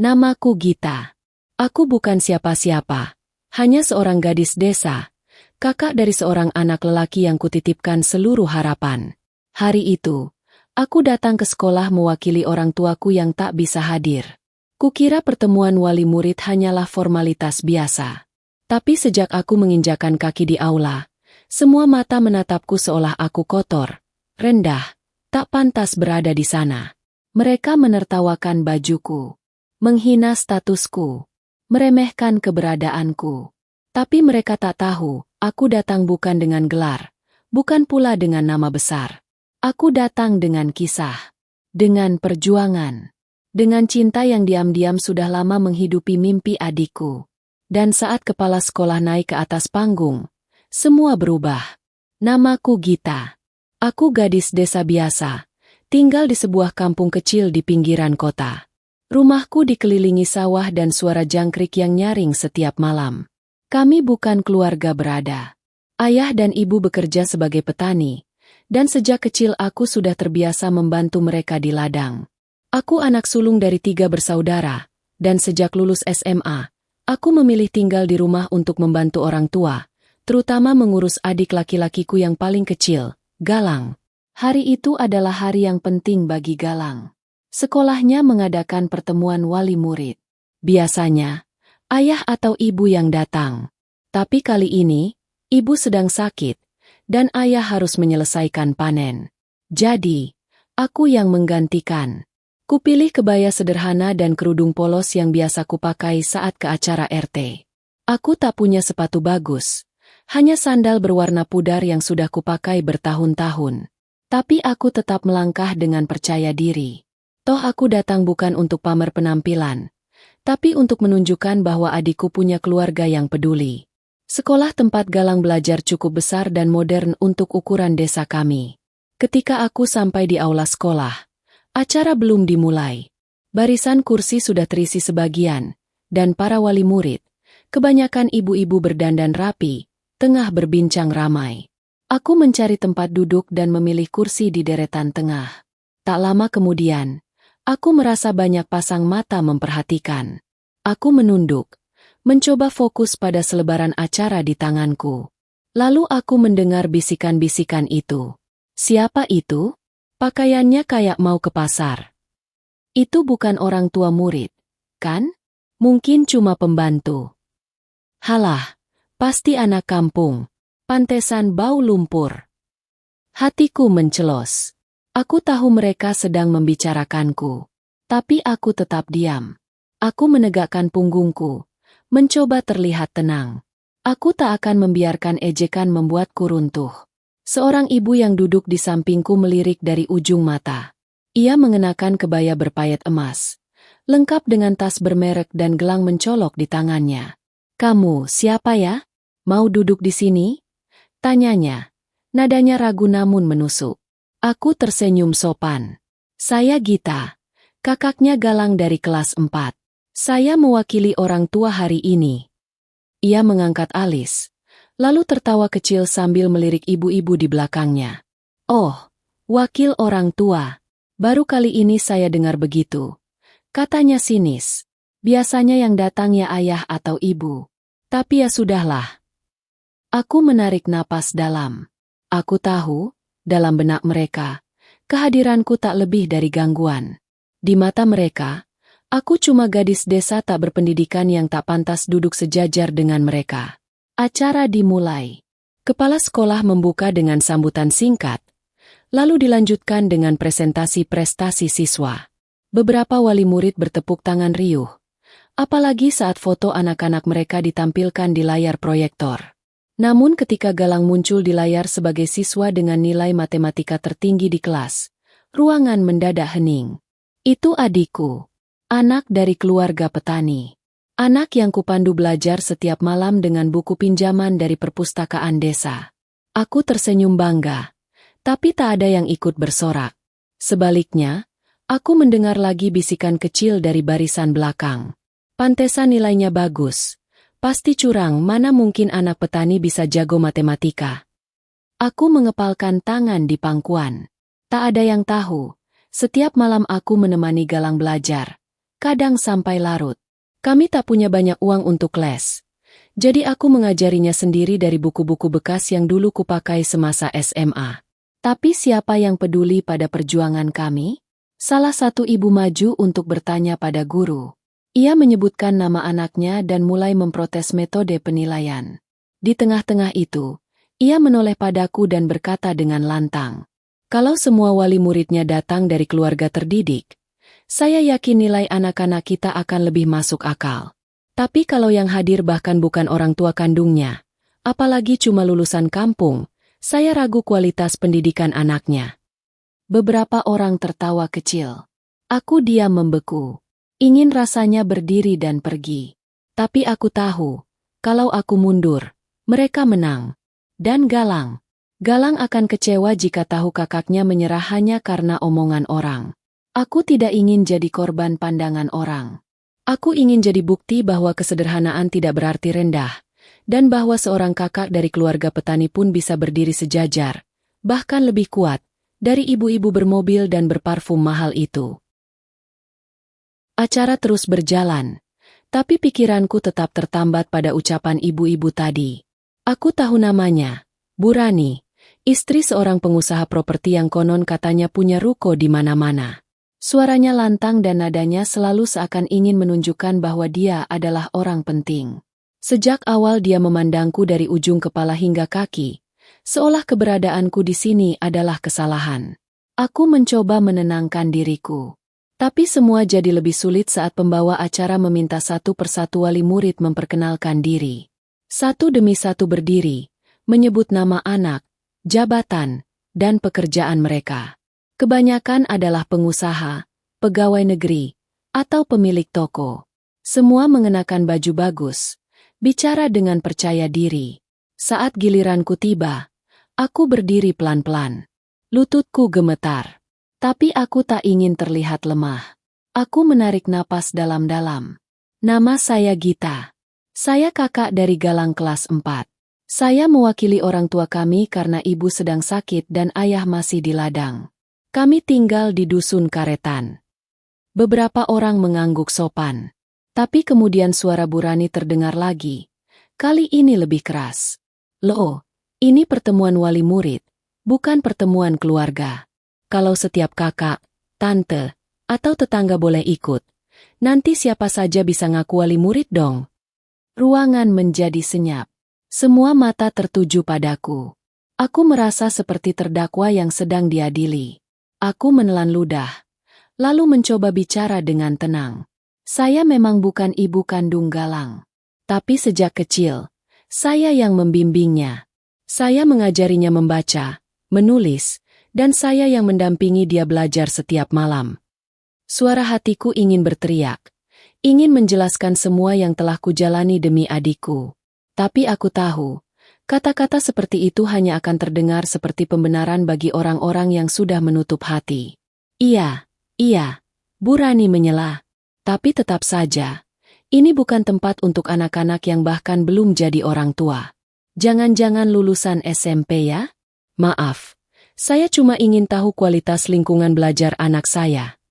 Namaku Gita. Aku bukan siapa-siapa, hanya seorang gadis desa, kakak dari seorang anak lelaki yang kutitipkan seluruh harapan. Hari itu, aku datang ke sekolah mewakili orang tuaku yang tak bisa hadir. Kukira pertemuan wali murid hanyalah formalitas biasa. Tapi sejak aku menginjakan kaki di aula, semua mata menatapku seolah aku kotor, rendah, tak pantas berada di sana. Mereka menertawakan bajuku, menghina statusku, meremehkan keberadaanku. Tapi mereka tak tahu, aku datang bukan dengan gelar, bukan pula dengan nama besar. Aku datang dengan kisah, dengan perjuangan, dengan cinta yang diam-diam sudah lama menghidupi mimpi adikku. Dan saat kepala sekolah naik ke atas panggung, semua berubah. Namaku Gita. Aku gadis desa biasa, tinggal di sebuah kampung kecil di pinggiran kota. Rumahku dikelilingi sawah dan suara jangkrik yang nyaring setiap malam. Kami bukan keluarga berada. Ayah dan ibu bekerja sebagai petani, dan sejak kecil aku sudah terbiasa membantu mereka di ladang. Aku anak sulung dari 3 bersaudara, dan sejak lulus SMA, aku memilih tinggal di rumah untuk membantu orang tua, terutama mengurus adik laki-lakiku yang paling kecil, Galang. Hari itu adalah hari yang penting bagi Galang. Sekolahnya mengadakan pertemuan wali murid. Biasanya, ayah atau ibu yang datang. Tapi kali ini, ibu sedang sakit, dan ayah harus menyelesaikan panen. Jadi, aku yang menggantikan. Kupilih kebaya sederhana dan kerudung polos yang biasa kupakai saat ke acara RT. Aku tak punya sepatu bagus, hanya sandal berwarna pudar yang sudah kupakai bertahun-tahun. Tapi aku tetap melangkah dengan percaya diri. Toh aku datang bukan untuk pamer penampilan, tapi untuk menunjukkan bahwa adikku punya keluarga yang peduli. Sekolah tempat Galang belajar cukup besar dan modern untuk ukuran desa kami. Ketika aku sampai di aula sekolah, acara belum dimulai. Barisan kursi sudah terisi sebagian, dan para wali murid, kebanyakan ibu-ibu berdandan rapi, tengah berbincang ramai. Aku mencari tempat duduk dan memilih kursi di deretan tengah. Tak lama kemudian, aku merasa banyak pasang mata memperhatikan. Aku menunduk, mencoba fokus pada selebaran acara di tanganku. Lalu aku mendengar bisikan-bisikan itu. Siapa itu? Pakaiannya kayak mau ke pasar. Itu bukan orang tua murid, kan? Mungkin cuma pembantu. Halah, pasti anak kampung. Pantesan bau lumpur. Hatiku mencelos. Aku tahu mereka sedang membicarakanku. Tapi aku tetap diam. Aku menegakkan punggungku, mencoba terlihat tenang. Aku tak akan membiarkan ejekan membuatku runtuh. Seorang ibu yang duduk di sampingku melirik dari ujung mata. Ia mengenakan kebaya berpayet emas, lengkap dengan tas bermerek dan gelang mencolok di tangannya. "Kamu siapa ya? Mau duduk di sini?" tanyanya. Nadanya ragu namun menusuk. Aku tersenyum sopan. "Saya Gita, kakaknya Galang dari kelas 4. Saya mewakili orang tua hari ini." Ia mengangkat alis, lalu tertawa kecil sambil melirik ibu-ibu di belakangnya. "Oh, wakil orang tua. Baru kali ini saya dengar begitu," katanya sinis. "Biasanya yang datang ya ayah atau ibu. Tapi ya sudahlah." Aku menarik napas dalam. Aku tahu, dalam benak mereka, kehadiranku tak lebih dari gangguan. Di mata mereka, aku cuma gadis desa tak berpendidikan yang tak pantas duduk sejajar dengan mereka. Acara dimulai. Kepala sekolah membuka dengan sambutan singkat, lalu dilanjutkan dengan presentasi prestasi siswa. Beberapa wali murid bertepuk tangan riuh, apalagi saat foto anak-anak mereka ditampilkan di layar proyektor. Namun ketika Galang muncul di layar sebagai siswa dengan nilai matematika tertinggi di kelas, ruangan mendadak hening. Itu adikku, anak dari keluarga petani. Anak yang kupandu belajar setiap malam dengan buku pinjaman dari perpustakaan desa. Aku tersenyum bangga, tapi tak ada yang ikut bersorak. Sebaliknya, aku mendengar lagi bisikan kecil dari barisan belakang. "Pantesan nilainya bagus. Pasti curang, mana mungkin anak petani bisa jago matematika." Aku mengepalkan tangan di pangkuan. Tak ada yang tahu, setiap malam aku menemani Galang belajar. kadang sampai larut. Kami tak punya banyak uang untuk les. Jadi aku mengajarinya sendiri dari buku-buku bekas yang dulu kupakai semasa SMA. Tapi siapa yang peduli pada perjuangan kami? Salah satu ibu maju untuk bertanya pada guru. Ia menyebutkan nama anaknya dan mulai memprotes metode penilaian. Di tengah-tengah itu, ia menoleh padaku dan berkata dengan lantang, "Kalau semua wali muridnya datang dari keluarga terdidik, saya yakin nilai anak-anak kita akan lebih masuk akal. Tapi kalau yang hadir bahkan bukan orang tua kandungnya, apalagi cuma lulusan kampung, saya ragu kualitas pendidikan anaknya." Beberapa orang tertawa kecil. Aku diam membeku. Ingin rasanya berdiri dan pergi. Tapi aku tahu, kalau aku mundur, mereka menang. Dan Galang. Galang akan kecewa jika tahu kakaknya menyerah hanya karena omongan orang. Aku tidak ingin jadi korban pandangan orang. Aku ingin jadi bukti bahwa kesederhanaan tidak berarti rendah, dan bahwa seorang kakak dari keluarga petani pun bisa berdiri sejajar, bahkan lebih kuat, dari ibu-ibu bermobil dan berparfum mahal itu. Acara terus berjalan, tapi pikiranku tetap tertambat pada ucapan ibu-ibu tadi. Aku tahu namanya, Bu Rani, istri seorang pengusaha properti yang konon katanya punya ruko di mana-mana. Suaranya lantang dan nadanya selalu seakan ingin menunjukkan bahwa dia adalah orang penting. Sejak awal dia memandangku dari ujung kepala hingga kaki, seolah keberadaanku di sini adalah kesalahan. Aku mencoba menenangkan diriku. Tapi semua jadi lebih sulit saat pembawa acara meminta satu persatu wali murid memperkenalkan diri. Satu demi satu berdiri, menyebut nama anak, jabatan, dan pekerjaan mereka. Kebanyakan adalah pengusaha, pegawai negeri, atau pemilik toko. Semua mengenakan baju bagus, bicara dengan percaya diri. Saat giliranku tiba, aku berdiri pelan-pelan. Lututku gemetar. Tapi aku tak ingin terlihat lemah. Aku menarik napas dalam-dalam. Nama saya Gita. Saya kakak dari Galang kelas 4. Saya mewakili orang tua kami karena ibu sedang sakit dan ayah masih di ladang. Kami tinggal di dusun Karetan. Beberapa orang mengangguk sopan. Tapi kemudian suara Bu Rani terdengar lagi. Kali ini lebih keras. Loh, ini pertemuan wali murid, bukan pertemuan keluarga. Kalau setiap kakak, tante, atau tetangga boleh ikut, nanti siapa saja bisa ngaku wali murid dong. Ruangan menjadi senyap. Semua mata tertuju padaku. Aku merasa seperti terdakwa yang sedang diadili. Aku menelan ludah, lalu mencoba bicara dengan tenang. Saya memang bukan ibu kandung Galang. Tapi sejak kecil, saya yang membimbingnya. Saya mengajarinya membaca, menulis, dan saya yang mendampingi dia belajar setiap malam. Suara hatiku ingin berteriak, ingin menjelaskan semua yang telah kujalani demi adikku. Tapi aku tahu, kata-kata seperti itu hanya akan terdengar seperti pembenaran bagi orang-orang yang sudah menutup hati. Iya, Bu Rani menyela. Tapi tetap saja, ini bukan tempat untuk anak-anak yang bahkan belum jadi orang tua. Jangan-jangan lulusan SMP ya? Maaf, saya cuma ingin tahu kualitas lingkungan belajar anak saya.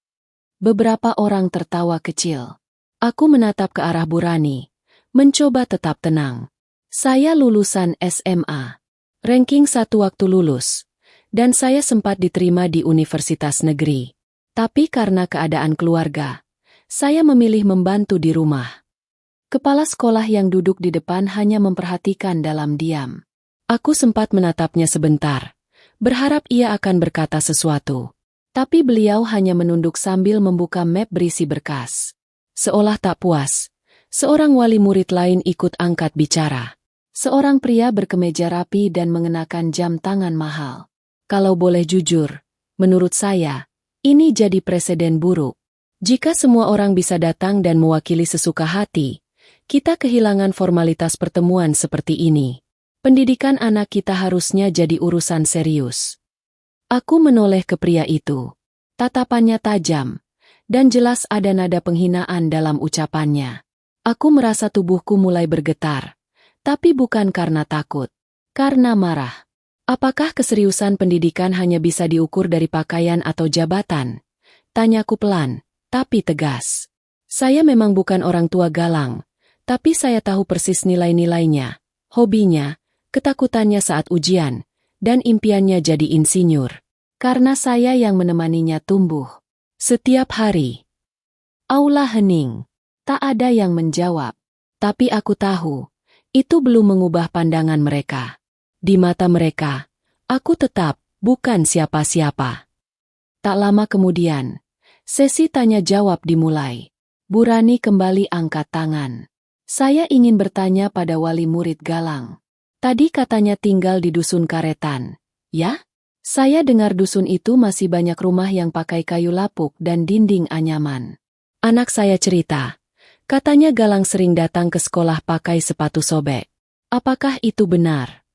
Beberapa orang tertawa kecil. Aku menatap ke arah Bu Rani, mencoba tetap tenang. Saya lulusan SMA, ranking 1 waktu lulus, dan saya sempat diterima di universitas negeri. Tapi karena keadaan keluarga, saya memilih membantu di rumah. Kepala sekolah yang duduk di depan hanya memperhatikan dalam diam. Aku sempat menatapnya sebentar, berharap ia akan berkata sesuatu. Tapi beliau hanya menunduk sambil membuka map berisi berkas. Seolah tak puas, seorang wali murid lain ikut angkat bicara. Seorang pria berkemeja rapi dan mengenakan jam tangan mahal. Kalau boleh jujur, menurut saya, ini jadi preseden buruk. Jika semua orang bisa datang dan mewakili sesuka hati, kita kehilangan formalitas pertemuan seperti ini. Pendidikan anak kita harusnya jadi urusan serius. Aku menoleh ke pria itu. Tatapannya tajam, dan jelas ada nada penghinaan dalam ucapannya. Aku merasa tubuhku mulai bergetar. Tapi bukan karena takut, karena marah. Apakah keseriusan pendidikan hanya bisa diukur dari pakaian atau jabatan? Tanyaku pelan, tapi tegas. Saya memang bukan orang tua Galang, tapi saya tahu persis nilai-nilainya, hobinya, ketakutannya saat ujian, dan impiannya jadi insinyur. Karena saya yang menemaninya tumbuh. Setiap hari. Aula hening. Tak ada yang menjawab. Tapi aku tahu, itu belum mengubah pandangan mereka. Di mata mereka, aku tetap bukan siapa-siapa. Tak lama kemudian, sesi tanya jawab dimulai. Bu Rani kembali angkat tangan. Saya ingin bertanya pada wali murid Galang. Tadi katanya tinggal di dusun Karetan, ya? Saya dengar dusun itu masih banyak rumah yang pakai kayu lapuk dan dinding anyaman. Anak saya cerita, katanya Galang sering datang ke sekolah pakai sepatu sobek. Apakah itu benar?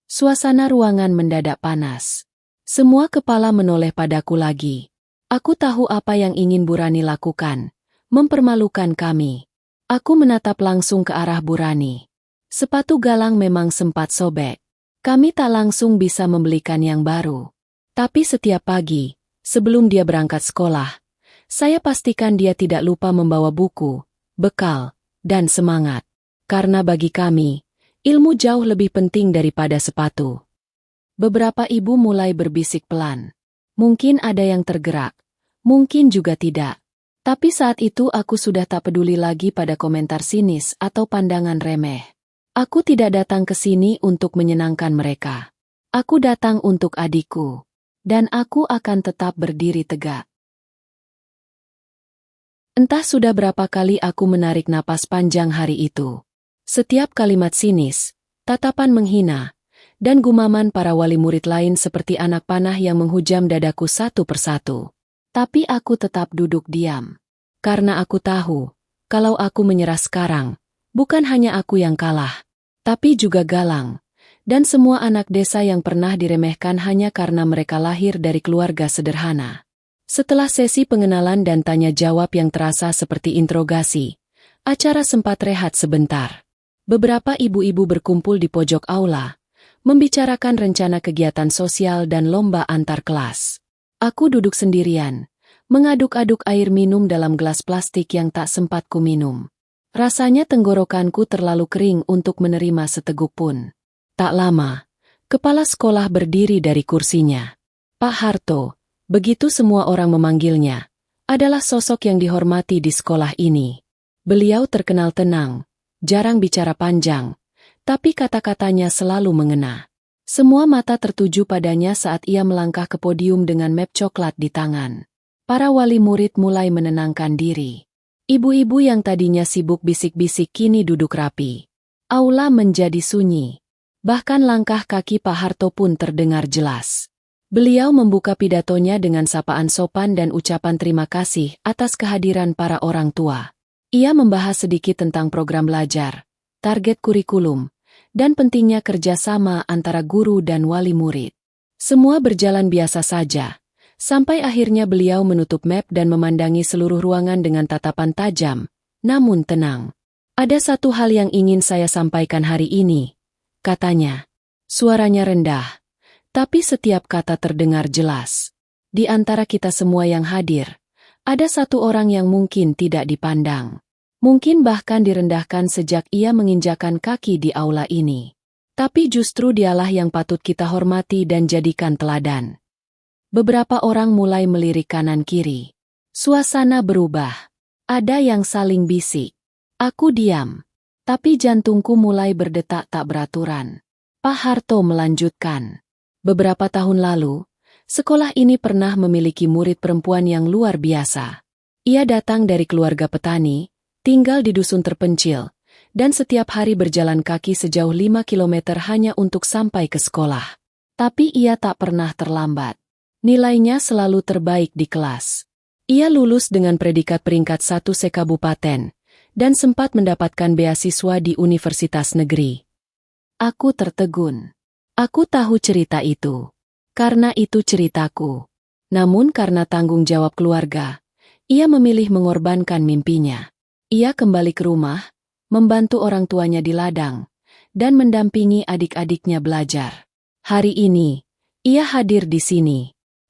Suasana ruangan mendadak panas. Semua kepala menoleh padaku lagi. Aku tahu apa yang ingin Bu Rani lakukan. Mempermalukan kami. Aku menatap langsung ke arah Bu Rani. Sepatu Galang memang sempat sobek. Kami tak langsung bisa membelikan yang baru. Tapi setiap pagi, sebelum dia berangkat sekolah, saya pastikan dia tidak lupa membawa buku, bekal, dan semangat. Karena bagi kami, ilmu jauh lebih penting daripada sepatu. Beberapa ibu mulai berbisik pelan. Mungkin ada yang tergerak, mungkin juga tidak. Tapi saat itu aku sudah tak peduli lagi pada komentar sinis atau pandangan remeh. Aku tidak datang ke sini untuk menyenangkan mereka. Aku datang untuk adikku. Dan aku akan tetap berdiri tegak. Entah sudah berapa kali aku menarik napas panjang hari itu. Setiap kalimat sinis, tatapan menghina, dan gumaman para wali murid lain seperti anak panah yang menghujam dadaku satu persatu. Tapi aku tetap duduk diam. Karena aku tahu, kalau aku menyerah sekarang, bukan hanya aku yang kalah, tapi juga Galang, dan semua anak desa yang pernah diremehkan hanya karena mereka lahir dari keluarga sederhana. Setelah sesi pengenalan dan tanya jawab yang terasa seperti interogasi, acara sempat rehat sebentar. Beberapa ibu-ibu berkumpul di pojok aula, membicarakan rencana kegiatan sosial dan lomba antar kelas. Aku duduk sendirian, mengaduk-aduk air minum dalam gelas plastik yang tak sempat ku minum. Rasanya tenggorokanku terlalu kering untuk menerima seteguk pun. Tak lama, kepala sekolah berdiri dari kursinya. Pak Harto, begitu semua orang memanggilnya, adalah sosok yang dihormati di sekolah ini. Beliau terkenal tenang, jarang bicara panjang, tapi kata-katanya selalu mengena. Semua mata tertuju padanya saat ia melangkah ke podium dengan map coklat di tangan. Para wali murid mulai menenangkan diri. Ibu-ibu yang tadinya sibuk bisik-bisik kini duduk rapi. Aula menjadi sunyi. Bahkan langkah kaki Pak Harto pun terdengar jelas. Beliau membuka pidatonya dengan sapaan sopan dan ucapan terima kasih atas kehadiran para orang tua. Ia membahas sedikit tentang program belajar, target kurikulum, dan pentingnya kerjasama antara guru dan wali murid. Semua berjalan biasa saja. Sampai akhirnya beliau menutup map dan memandangi seluruh ruangan dengan tatapan tajam, namun tenang. Ada satu hal yang ingin saya sampaikan hari ini, katanya. Suaranya rendah, tapi setiap kata terdengar jelas. Di antara kita semua yang hadir, ada satu orang yang mungkin tidak dipandang. Mungkin bahkan direndahkan sejak ia menginjakan kaki di aula ini. Tapi justru dialah yang patut kita hormati dan jadikan teladan. Beberapa orang mulai melirik kanan-kiri. Suasana berubah. Ada yang saling bisik. Aku diam. Tapi jantungku mulai berdetak tak beraturan. Pak Harto melanjutkan. Beberapa tahun lalu, sekolah ini pernah memiliki murid perempuan yang luar biasa. Ia datang dari keluarga petani, tinggal di dusun terpencil, dan setiap hari berjalan kaki sejauh 5 kilometer hanya untuk sampai ke sekolah. Tapi ia tak pernah terlambat. Nilainya selalu terbaik di kelas. Ia lulus dengan predikat peringkat 1 se-kabupaten, dan sempat mendapatkan beasiswa di universitas negeri. Aku tertegun. Aku tahu cerita itu. Karena itu ceritaku. Namun karena tanggung jawab keluarga, ia memilih mengorbankan mimpinya. Ia kembali ke rumah, membantu orang tuanya di ladang, dan mendampingi adik-adiknya belajar. Hari ini, ia hadir di sini.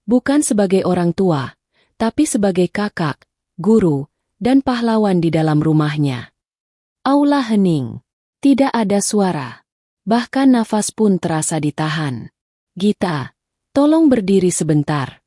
Bukan sebagai orang tua, tapi sebagai kakak, guru, dan pahlawan di dalam rumahnya. Aula hening. Tidak ada suara. Bahkan nafas pun terasa ditahan. Gita, tolong berdiri sebentar.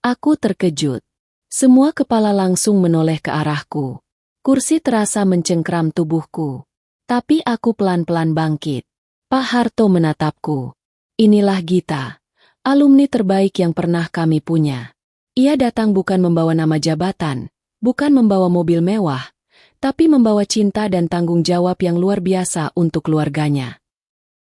Aku terkejut. Semua kepala langsung menoleh ke arahku. Kursi terasa mencengkram tubuhku. Tapi aku pelan-pelan bangkit. Pak Harto menatapku. Inilah Gita, alumni terbaik yang pernah kami punya. Ia datang bukan membawa nama jabatan, bukan membawa mobil mewah, tapi membawa cinta dan tanggung jawab yang luar biasa untuk keluarganya.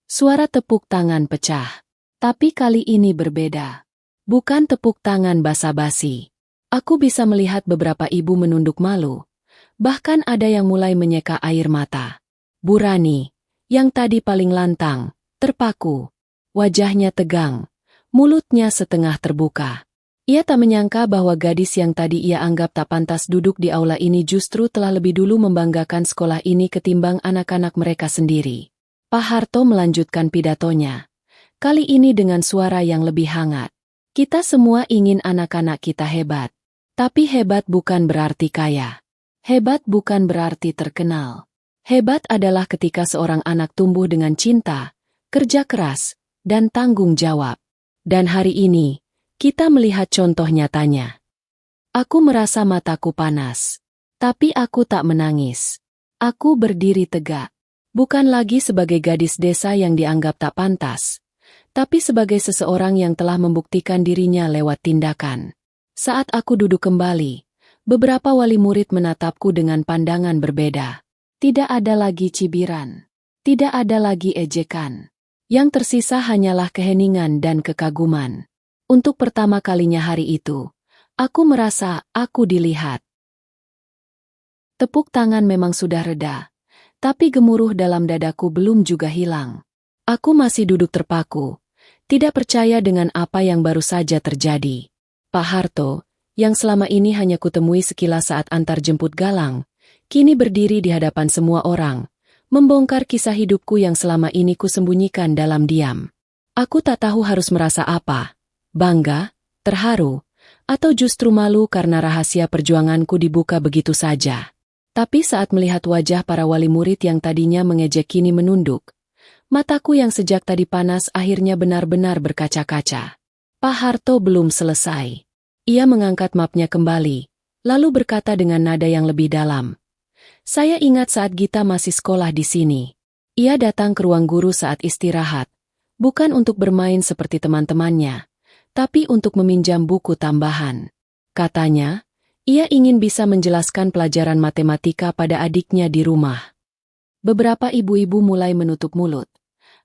Suara tepuk tangan pecah. Tapi kali ini berbeda. Bukan tepuk tangan basa-basi. Aku bisa melihat beberapa ibu menunduk malu. Bahkan ada yang mulai menyeka air mata. Bu Rani, yang tadi paling lantang, terpaku. Wajahnya tegang, mulutnya setengah terbuka. Ia tak menyangka bahwa gadis yang tadi ia anggap tak pantas duduk di aula ini justru telah lebih dulu membanggakan sekolah ini ketimbang anak-anak mereka sendiri. Pak Harto melanjutkan pidatonya. Kali ini dengan suara yang lebih hangat. Kita semua ingin anak-anak kita hebat. Tapi hebat bukan berarti kaya. Hebat bukan berarti terkenal. Hebat adalah ketika seorang anak tumbuh dengan cinta, kerja keras, dan tanggung jawab. Dan hari ini, kita melihat contoh nyatanya. Aku merasa mataku panas. Tapi aku tak menangis. Aku berdiri tegak. Bukan lagi sebagai gadis desa yang dianggap tak pantas, tapi sebagai seseorang yang telah membuktikan dirinya lewat tindakan. Saat aku duduk kembali, beberapa wali murid menatapku dengan pandangan berbeda. Tidak ada lagi cibiran. Tidak ada lagi ejekan. Yang tersisa hanyalah keheningan dan kekaguman. Untuk pertama kalinya hari itu, aku merasa aku dilihat. Tepuk tangan memang sudah reda, tapi gemuruh dalam dadaku belum juga hilang. Aku masih duduk terpaku, tidak percaya dengan apa yang baru saja terjadi. Pak Harto, yang selama ini hanya kutemui sekilas saat antar jemput Galang, kini berdiri di hadapan semua orang, membongkar kisah hidupku yang selama ini kusembunyikan dalam diam. Aku tak tahu harus merasa apa, bangga, terharu, atau justru malu karena rahasia perjuanganku dibuka begitu saja. Tapi saat melihat wajah para wali murid yang tadinya mengejek kini menunduk, mataku yang sejak tadi panas akhirnya benar-benar berkaca-kaca. Pak Harto belum selesai. Ia mengangkat mapnya kembali, lalu berkata dengan nada yang lebih dalam. Saya ingat saat Gita masih sekolah di sini. Ia datang ke ruang guru saat istirahat, bukan untuk bermain seperti teman-temannya, tapi untuk meminjam buku tambahan. Katanya, ia ingin bisa menjelaskan pelajaran matematika pada adiknya di rumah. Beberapa ibu-ibu mulai menutup mulut.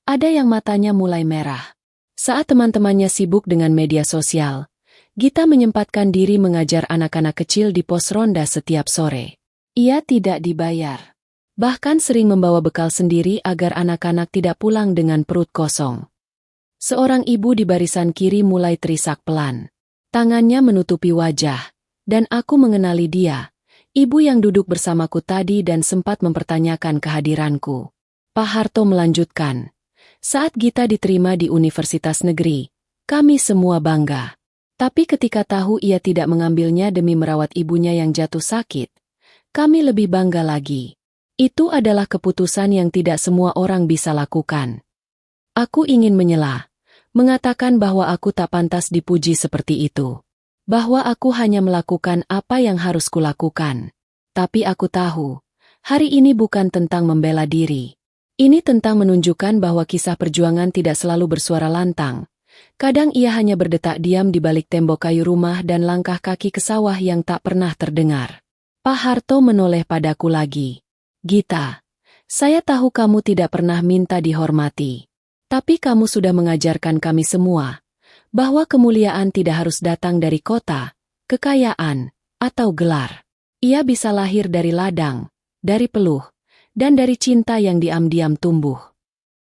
Ada yang matanya mulai merah. Saat teman-temannya sibuk dengan media sosial, Gita menyempatkan diri mengajar anak-anak kecil di pos ronda setiap sore. Ia tidak dibayar. Bahkan sering membawa bekal sendiri agar anak-anak tidak pulang dengan perut kosong. Seorang ibu di barisan kiri mulai terisak pelan. Tangannya menutupi wajah, dan aku mengenali dia, ibu yang duduk bersamaku tadi dan sempat mempertanyakan kehadiranku. Pak Harto melanjutkan, saat Gita diterima di Universitas Negeri, kami semua bangga. Tapi ketika tahu ia tidak mengambilnya demi merawat ibunya yang jatuh sakit, kami lebih bangga lagi. Itu adalah keputusan yang tidak semua orang bisa lakukan. Aku ingin menyela, mengatakan bahwa aku tak pantas dipuji seperti itu. Bahwa aku hanya melakukan apa yang harus kulakukan. Tapi aku tahu, hari ini bukan tentang membela diri. Ini tentang menunjukkan bahwa kisah perjuangan tidak selalu bersuara lantang. Kadang ia hanya berdetak diam di balik tembok kayu rumah dan langkah kaki ke sawah yang tak pernah terdengar. Pak Harto menoleh padaku lagi. Gita, saya tahu kamu tidak pernah minta dihormati. Tapi kamu sudah mengajarkan kami semua, bahwa kemuliaan tidak harus datang dari kota, kekayaan, atau gelar. Ia bisa lahir dari ladang, dari peluh, dan dari cinta yang diam-diam tumbuh.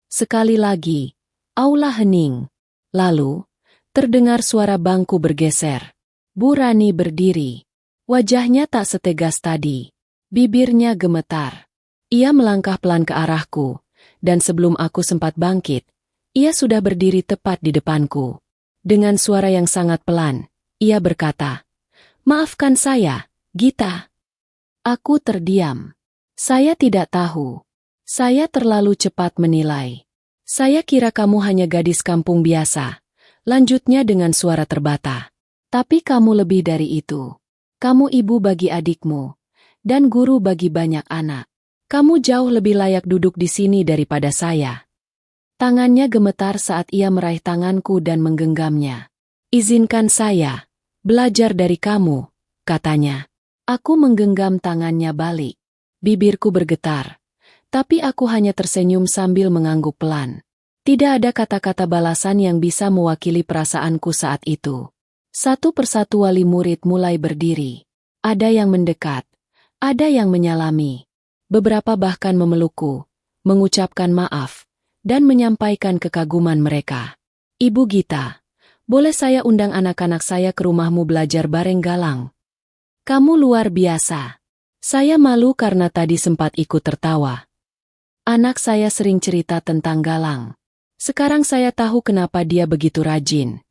Sekali lagi, aula hening. Lalu, terdengar suara bangku bergeser. Bu Rani berdiri. Wajahnya tak setegas tadi. Bibirnya gemetar. Ia melangkah pelan ke arahku, dan sebelum aku sempat bangkit, ia sudah berdiri tepat di depanku. Dengan suara yang sangat pelan, ia berkata, "Maafkan saya, Gita." Aku terdiam. Saya tidak tahu. Saya terlalu cepat menilai. Saya kira kamu hanya gadis kampung biasa. Lanjutnya dengan suara terbata. Tapi kamu lebih dari itu. Kamu ibu bagi adikmu. Dan guru bagi banyak anak. Kamu jauh lebih layak duduk di sini daripada saya. Tangannya gemetar saat ia meraih tanganku dan menggenggamnya. Izinkan saya belajar dari kamu, katanya. Aku menggenggam tangannya balik. Bibirku bergetar. Tapi aku hanya tersenyum sambil mengangguk pelan. Tidak ada kata-kata balasan yang bisa mewakili perasaanku saat itu. Satu persatu wali murid mulai berdiri. Ada yang mendekat. Ada yang menyalami. Beberapa bahkan memelukku, mengucapkan maaf, dan menyampaikan kekaguman mereka. Ibu Gita, boleh saya undang anak-anak saya ke rumahmu belajar bareng Galang? Kamu luar biasa. Saya malu karena tadi sempat ikut tertawa. Anak saya sering cerita tentang Galang. Sekarang saya tahu kenapa dia begitu rajin.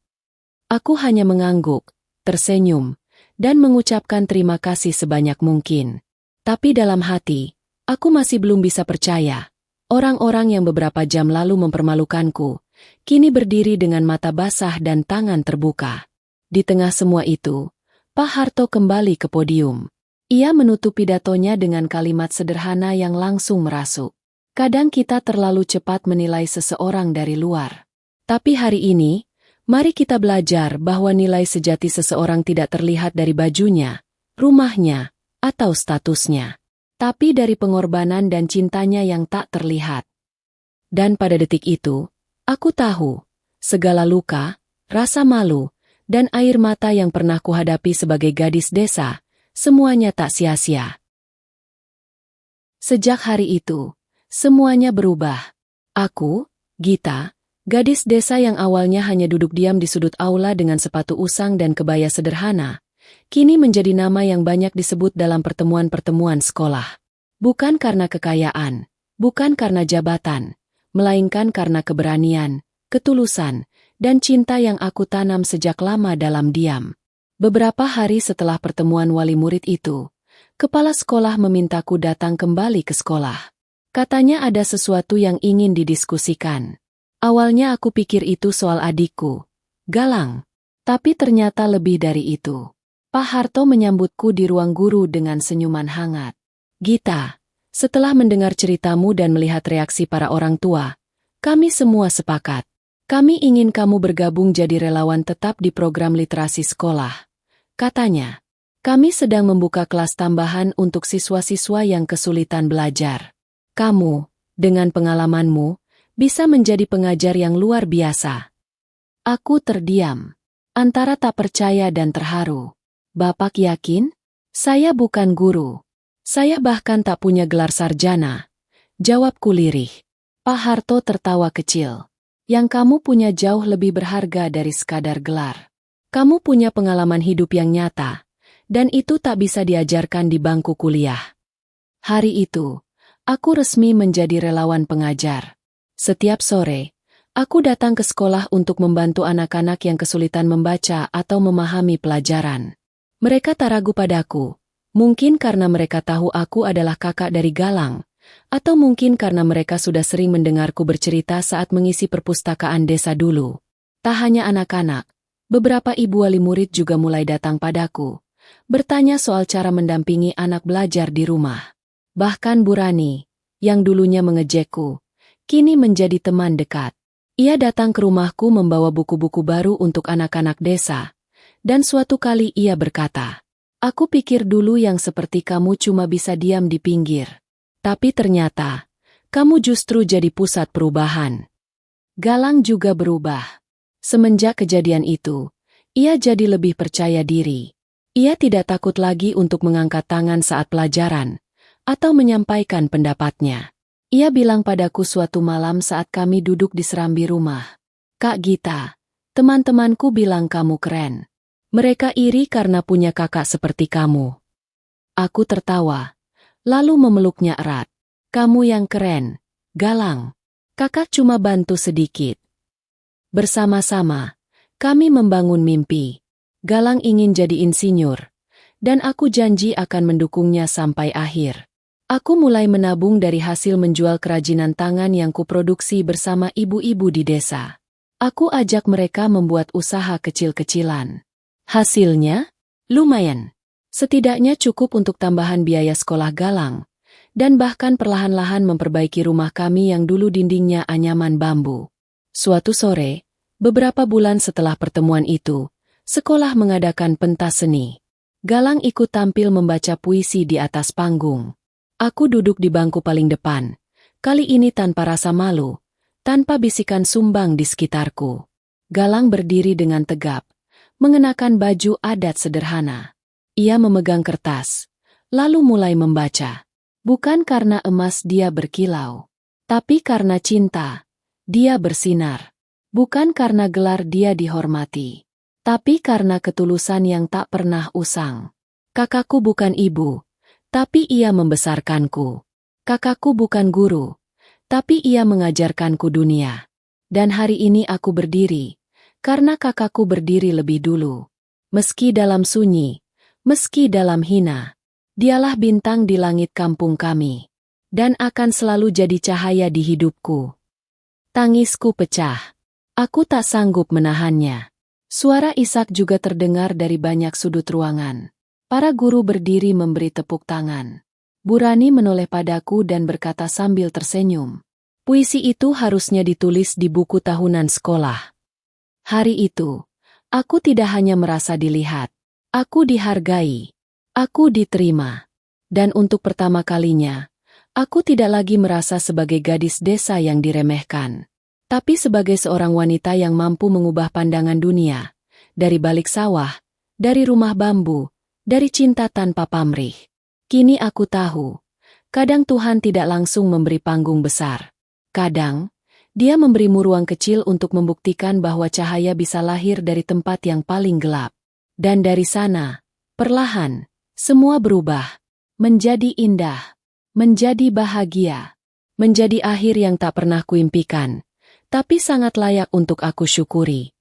Aku hanya mengangguk, tersenyum, dan mengucapkan terima kasih sebanyak mungkin. Tapi dalam hati, aku masih belum bisa percaya. Orang-orang yang beberapa jam lalu mempermalukanku, kini berdiri dengan mata basah dan tangan terbuka. Di tengah semua itu, Pak Harto kembali ke podium. Ia menutup pidatonya dengan kalimat sederhana yang langsung merasuk. Kadang kita terlalu cepat menilai seseorang dari luar. Tapi hari ini, mari kita belajar bahwa nilai sejati seseorang tidak terlihat dari bajunya, rumahnya, atau statusnya. Tapi dari pengorbanan dan cintanya yang tak terlihat. Dan pada detik itu, aku tahu, segala luka, rasa malu, dan air mata yang pernah kuhadapi sebagai gadis desa, semuanya tak sia-sia. Sejak hari itu, semuanya berubah. Aku, Gita, gadis desa yang awalnya hanya duduk diam di sudut aula dengan sepatu usang dan kebaya sederhana, kini menjadi nama yang banyak disebut dalam pertemuan-pertemuan sekolah. Bukan karena kekayaan, bukan karena jabatan, melainkan karena keberanian, ketulusan, dan cinta yang aku tanam sejak lama dalam diam. Beberapa hari setelah pertemuan wali murid itu, kepala sekolah memintaku datang kembali ke sekolah. Katanya ada sesuatu yang ingin didiskusikan. Awalnya aku pikir itu soal adikku, Galang. Tapi ternyata lebih dari itu. Pak Harto menyambutku di ruang guru dengan senyuman hangat. Gita, setelah mendengar ceritamu dan melihat reaksi para orang tua, kami semua sepakat. Kami ingin kamu bergabung jadi relawan tetap di program literasi sekolah. Katanya, kami sedang membuka kelas tambahan untuk siswa-siswa yang kesulitan belajar. Kamu, dengan pengalamanmu, bisa menjadi pengajar yang luar biasa. Aku terdiam, antara tak percaya dan terharu. Bapak yakin? Saya bukan guru. Saya bahkan tak punya gelar sarjana. Jawabku lirih. Pak Harto tertawa kecil. Yang kamu punya jauh lebih berharga dari sekadar gelar. Kamu punya pengalaman hidup yang nyata, dan itu tak bisa diajarkan di bangku kuliah. Hari itu, aku resmi menjadi relawan pengajar. Setiap sore, aku datang ke sekolah untuk membantu anak-anak yang kesulitan membaca atau memahami pelajaran. Mereka tak ragu padaku, mungkin karena mereka tahu aku adalah kakak dari Galang, atau mungkin karena mereka sudah sering mendengarku bercerita saat mengisi perpustakaan desa dulu. Tak hanya anak-anak, beberapa ibu wali murid juga mulai datang padaku, bertanya soal cara mendampingi anak belajar di rumah. Bahkan Bu Rani, yang dulunya mengejekku, kini menjadi teman dekat. Ia datang ke rumahku membawa buku-buku baru untuk anak-anak desa, dan suatu kali ia berkata, "Aku pikir dulu yang seperti kamu cuma bisa diam di pinggir. Tapi ternyata, kamu justru jadi pusat perubahan." Galang juga berubah. Semenjak kejadian itu, ia jadi lebih percaya diri. Ia tidak takut lagi untuk mengangkat tangan saat pelajaran, atau menyampaikan pendapatnya. Ia bilang padaku suatu malam saat kami duduk di serambi rumah, "Kak Gita, teman-temanku bilang kamu keren. Mereka iri karena punya kakak seperti kamu." Aku tertawa, lalu memeluknya erat. "Kamu yang keren, Galang. Kakak cuma bantu sedikit." Bersama-sama, kami membangun mimpi. Galang ingin jadi insinyur, Dan aku janji akan mendukungnya sampai akhir. Aku mulai menabung dari hasil menjual kerajinan tangan yang kuproduksi bersama ibu-ibu di desa. Aku ajak mereka membuat usaha kecil-kecilan. Hasilnya? Lumayan. Setidaknya cukup untuk tambahan biaya sekolah Galang, dan bahkan perlahan-lahan memperbaiki rumah kami yang dulu dindingnya anyaman bambu. Suatu sore, beberapa bulan setelah pertemuan itu, sekolah mengadakan pentas seni. Galang ikut tampil membaca puisi di atas panggung. Aku duduk di bangku paling depan, kali ini tanpa rasa malu, tanpa bisikan sumbang di sekitarku. Galang berdiri dengan tegap, mengenakan baju adat sederhana. Ia memegang kertas, lalu mulai membaca. Bukan karena emas dia berkilau, tapi karena cinta, dia bersinar. Bukan karena gelar dia dihormati, tapi karena ketulusan yang tak pernah usang. Kakakku bukan ibu, tapi ia membesarkanku. Kakakku bukan guru, tapi ia mengajarkanku dunia. Dan hari ini aku berdiri, karena kakakku berdiri lebih dulu. Meski dalam sunyi, meski dalam hina, dialah bintang di langit kampung kami, dan akan selalu jadi cahaya di hidupku. Tangisku pecah. Aku tak sanggup menahannya. Suara isak juga terdengar dari banyak sudut ruangan. Para guru berdiri memberi tepuk tangan. Bu Rani menoleh padaku dan berkata sambil tersenyum, "Puisi itu harusnya ditulis di buku tahunan sekolah." Hari itu, aku tidak hanya merasa dilihat, aku dihargai, aku diterima. Dan untuk pertama kalinya, aku tidak lagi merasa sebagai gadis desa yang diremehkan, tapi sebagai seorang wanita yang mampu mengubah pandangan dunia, dari balik sawah, dari rumah bambu, dari cinta tanpa pamrih. Kini aku tahu, kadang Tuhan tidak langsung memberi panggung besar. Kadang, Dia memberimu ruang kecil untuk membuktikan bahwa cahaya bisa lahir dari tempat yang paling gelap. Dan dari sana, perlahan, semua berubah, menjadi indah, menjadi bahagia, menjadi akhir yang tak pernah kuimpikan, tapi sangat layak untuk aku syukuri.